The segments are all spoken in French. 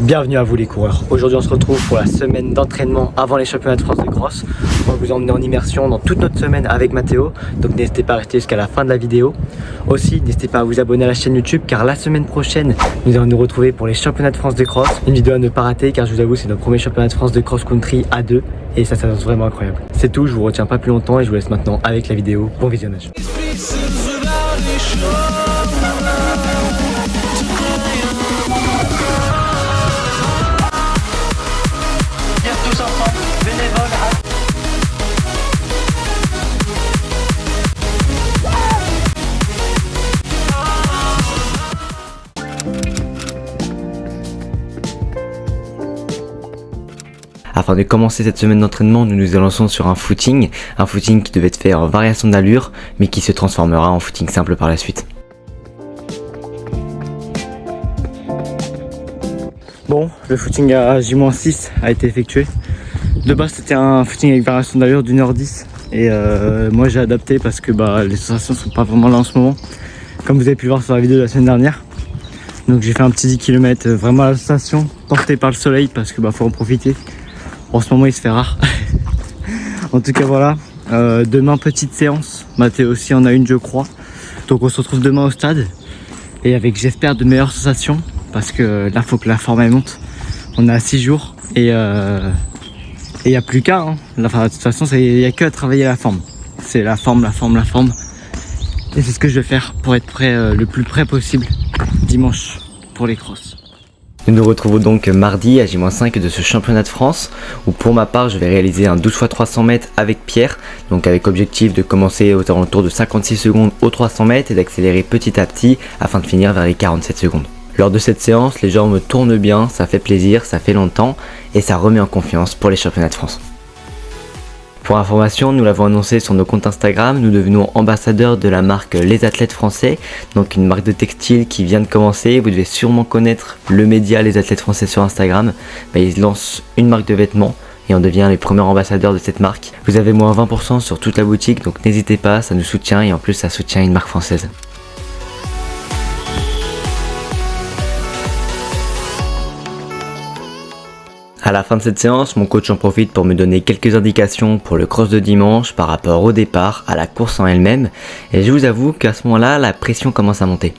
Bienvenue à vous les coureurs. Aujourd'hui on se retrouve pour la semaine d'entraînement avant les championnats de France de cross. On va vous emmener en immersion dans toute notre semaine avec Mathéo. Donc n'hésitez pas à rester jusqu'à la fin de la vidéo. Aussi n'hésitez pas à vous abonner à la chaîne YouTube car la semaine prochaine nous allons nous retrouver pour les championnats de France de cross. Une vidéo à ne pas rater car je vous avoue c'est notre premier championnat de France de cross country à 2 et ça s'annonce vraiment incroyable. C'est tout, je vous retiens pas plus longtemps et je vous laisse maintenant avec la vidéo. Bon visionnage. Afin de commencer cette semaine d'entraînement, nous nous lançons sur un footing qui devait être fait en variation d'allure, mais qui se transformera en footing simple par la suite. Bon, le footing à J-6 a été effectué. De base, c'était un footing avec variation d'allure d'1h10 et moi j'ai adapté parce que les sensations sont pas vraiment là en ce moment, comme vous avez pu le voir sur la vidéo de la semaine dernière. Donc j'ai fait un petit 10 km vraiment à la sensation, porté par le soleil parce que faut en profiter. En ce moment il se fait rare. En tout cas voilà, demain petite séance, Mathéo aussi en a une je crois. Donc on se retrouve demain au stade et avec j'espère de meilleures sensations parce que là faut que la forme elle monte. On a 6 jours et il n'y a plus qu'à. Enfin, de toute façon il n'y a que à travailler la forme. C'est la forme. Et c'est ce que je vais faire pour être prêt le plus près possible dimanche pour les crosses. Nous nous retrouvons donc mardi à J-5 de ce championnat de France où pour ma part je vais réaliser un 12 x 300 mètres avec Pierre, donc avec objectif de commencer aux alentours de 56 secondes aux 300 mètres et d'accélérer petit à petit afin de finir vers les 47 secondes. Lors de cette séance, les jambes tournent bien, ça fait plaisir, ça fait longtemps et ça remet en confiance pour les championnats de France. Pour information, nous l'avons annoncé sur nos comptes Instagram, nous devenons ambassadeurs de la marque Les Athlètes Français, donc une marque de textile qui vient de commencer. Vous devez sûrement connaître le média Les Athlètes Français sur Instagram. Ils lancent une marque de vêtements et on devient les premiers ambassadeurs de cette marque. Vous avez moins 20% sur toute la boutique, donc n'hésitez pas, ça nous soutient et en plus ça soutient une marque française. À la fin de cette séance, mon coach en profite pour me donner quelques indications pour le cross de dimanche par rapport au départ, à la course en elle-même. Et je vous avoue qu'à ce moment-là, la pression commence à monter.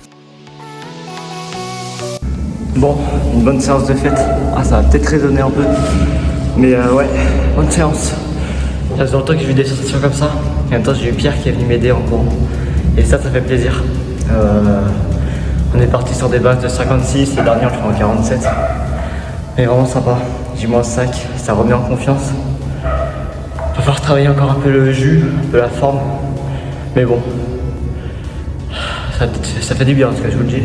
Bon, une bonne séance de fête. Ça va peut-être résonner un peu. Mais ouais, bonne séance. Ça faisait longtemps que j'ai vu des sensations comme ça. Et en même temps, j'ai eu Pierre qui est venu m'aider en courant. Et ça fait plaisir. On est parti sur des bases de 56, le dernier on le fait en 47. Mais vraiment sympa. J-5, ça remet en confiance. Il va falloir travailler encore un peu le jus, un peu la forme. Mais bon, ça fait du bien en tout cas, je vous le dis.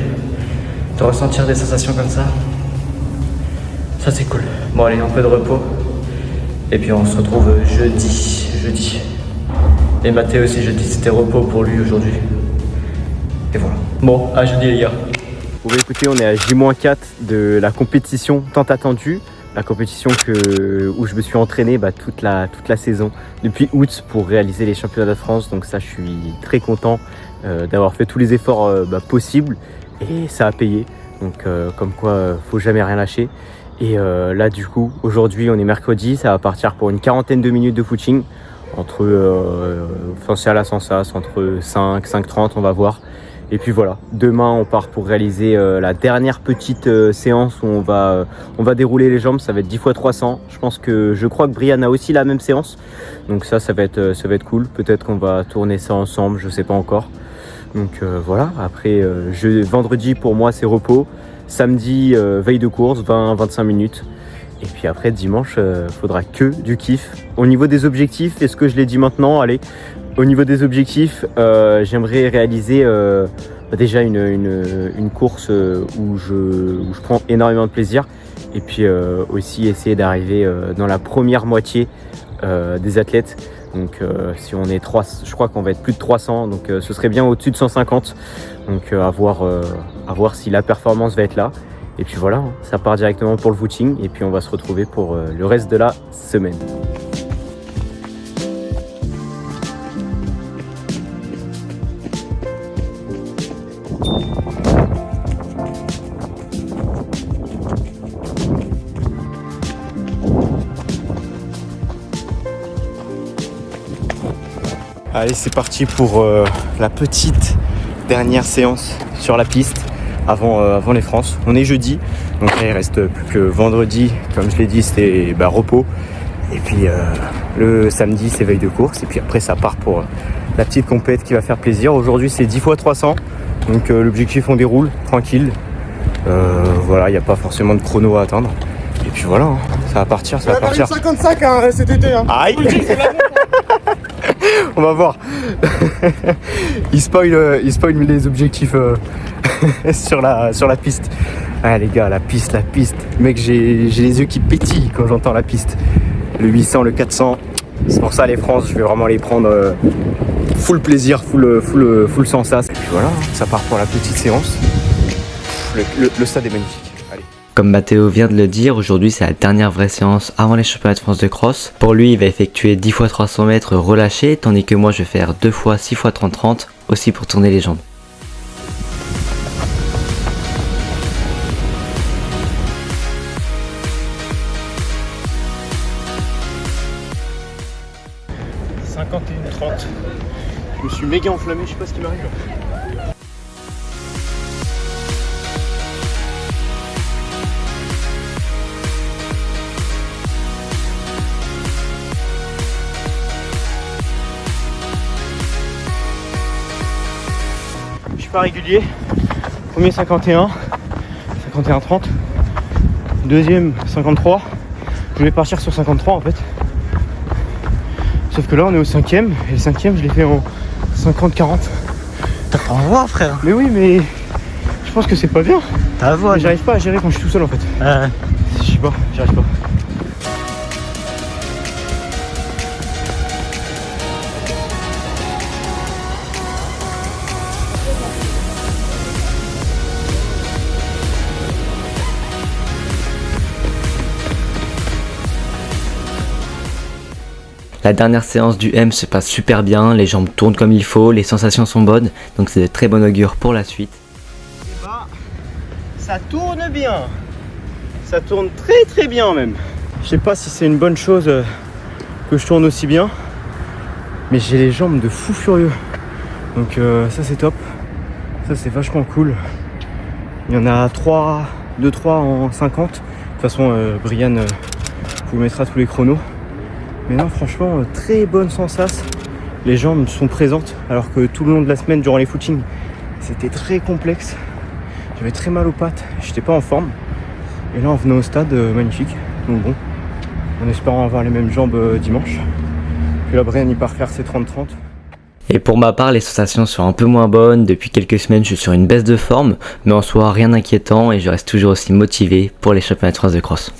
De ressentir des sensations comme ça, ça c'est cool. Bon allez, un peu de repos. Et puis on se retrouve jeudi. Et Mathéo aussi jeudi, c'était repos pour lui aujourd'hui. Et voilà. Bon, à jeudi les gars. Bon, écoutez, on est à J-4 de la compétition tant attendue. La compétition où je me suis entraîné toute la saison depuis août pour réaliser les championnats de France. Donc ça, je suis très content d'avoir fait tous les efforts possibles et ça a payé. Donc comme quoi, faut jamais rien lâcher. Et là, du coup, aujourd'hui, on est mercredi. Ça va partir pour une 40aine de minutes de footing. C'est à la sensation, entre 5-5:30, on va voir. Et puis voilà, demain on part pour réaliser la dernière petite séance où on va dérouler les jambes, ça va être 10 x 300. Je crois que Brian a aussi la même séance. Donc ça va être cool. Peut-être qu'on va tourner ça ensemble, je sais pas encore. Donc voilà, après vendredi pour moi c'est repos. Samedi veille de course, 20-25 minutes. Et puis après dimanche, faudra que du kiff. Au niveau des objectifs, est-ce que je l'ai dit maintenant? Allez. Au niveau des objectifs, j'aimerais réaliser déjà une course où je prends énormément de plaisir et puis aussi essayer d'arriver dans la première moitié des athlètes. Donc si on est 3, je crois qu'on va être plus de 300, donc ce serait bien au-dessus de 150. Donc à voir si la performance va être là. Et puis voilà, ça part directement pour le footing et puis on va se retrouver pour le reste de la semaine. Allez, c'est parti pour la petite dernière séance sur la piste avant les France. On est jeudi, donc là, il reste plus que vendredi. Comme je l'ai dit, c'était repos. Et puis le samedi, c'est veille de course. Et puis après, ça part pour la petite compète qui va faire plaisir. Aujourd'hui, c'est 10 x 300. Donc l'objectif, on déroule, tranquille. Voilà, il n'y a pas forcément de chrono à atteindre. Et puis voilà, hein, ça va partir. 55 hein, cet été. Hein. Aïe. On va voir. Il spoil les objectifs sur la piste. Ah les gars, la piste. Mec, j'ai les yeux qui pétillent quand j'entends la piste. Le 800, le 400. C'est pour ça les France, je vais vraiment les prendre full plaisir, full sensas. Et puis voilà, ça part pour la petite séance. Le stade est magnifique. Allez. Comme Matteo vient de le dire, aujourd'hui c'est la dernière vraie séance avant les championnats de France de cross. Pour lui, il va effectuer 10 x 300 mètres relâchés, tandis que moi je vais faire 2 x 6 x 30-30, aussi pour tourner les jambes. Je me suis méga enflammé, je sais pas ce qui m'arrive. Je suis pas régulier. Premier 51, 51-30. Deuxième 53. Je voulais partir sur 53 en fait. Sauf que là on est au 5ème et le 5ème je l'ai fait en 50-40. T'as pas en voir, frère. Mais oui, mais je pense que c'est pas bien. T'as voir. Mais j'arrive pas à gérer quand je suis tout seul en fait. Je sais pas, j'arrive pas. La dernière séance du M se passe super bien, les jambes tournent comme il faut, les sensations sont bonnes, donc c'est de très bon augure pour la suite. Et bah, ça tourne bien. Ça tourne très très bien même. Je sais pas si c'est une bonne chose que je tourne aussi bien, mais j'ai les jambes de fou furieux. Donc ça c'est top. Ça c'est vachement cool. Il y en a 2-3 en 50. De toute façon, Brian vous mettra tous les chronos. Mais non, franchement, très bonne sensation. Les jambes sont présentes, alors que tout le long de la semaine, durant les footings, c'était très complexe. J'avais très mal aux pattes, j'étais pas en forme. Et là, en venant au stade, magnifique. Donc bon, en espérant avoir les mêmes jambes dimanche. Puis là, Brian, il part faire ses 30-30. Et pour ma part, les sensations sont un peu moins bonnes. Depuis quelques semaines, je suis sur une baisse de forme, mais en soi, rien d'inquiétant et je reste toujours aussi motivé pour les championnats de France de cross.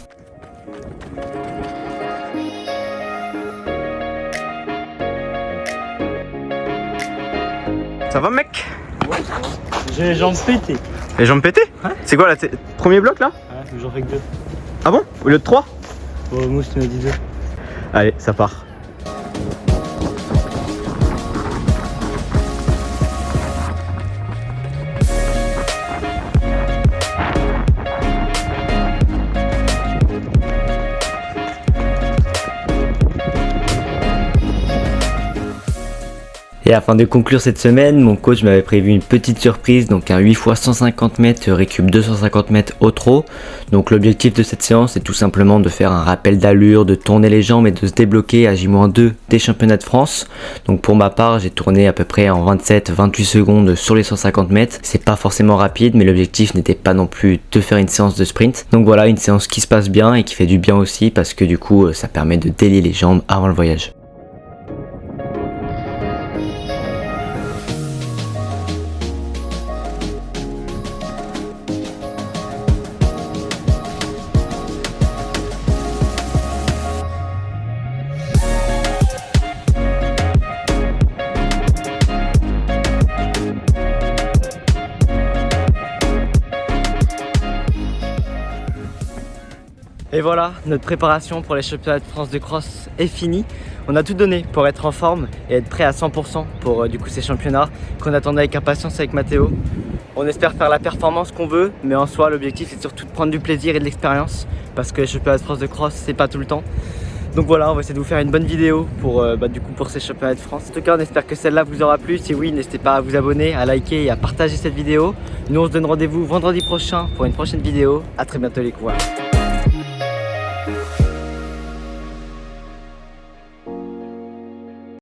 Ça va, mec? Ouais, j'ai les jambes pétées. Les jambes pétées? Ouais. C'est quoi, là, premier bloc, là? Ouais, j'en fais que 2. Ah bon? Au lieu de 3? Moi, je te mets 10 2. Allez, ça part. Et afin de conclure cette semaine, mon coach m'avait prévu une petite surprise, donc un 8 x 150 mètres récup 250 mètres au trot. Donc l'objectif de cette séance est tout simplement de faire un rappel d'allure, de tourner les jambes et de se débloquer à J-2 des championnats de France. Donc pour ma part, j'ai tourné à peu près en 27-28 secondes sur les 150 mètres. C'est pas forcément rapide, mais l'objectif n'était pas non plus de faire une séance de sprint. Donc voilà, une séance qui se passe bien et qui fait du bien aussi parce que du coup, ça permet de délier les jambes avant le voyage. Et voilà, notre préparation pour les championnats de France de cross est finie. On a tout donné pour être en forme et être prêt à 100% pour du coup ces championnats qu'on attendait avec impatience avec Matteo. On espère faire la performance qu'on veut, mais en soi l'objectif c'est surtout de prendre du plaisir et de l'expérience parce que les championnats de France de cross c'est pas tout le temps. Donc voilà, on va essayer de vous faire une bonne vidéo pour, pour ces championnats de France. En tout cas, on espère que celle-là vous aura plu. Si oui, n'hésitez pas à vous abonner, à liker et à partager cette vidéo. Nous, on se donne rendez-vous vendredi prochain pour une prochaine vidéo. A très bientôt les coureurs.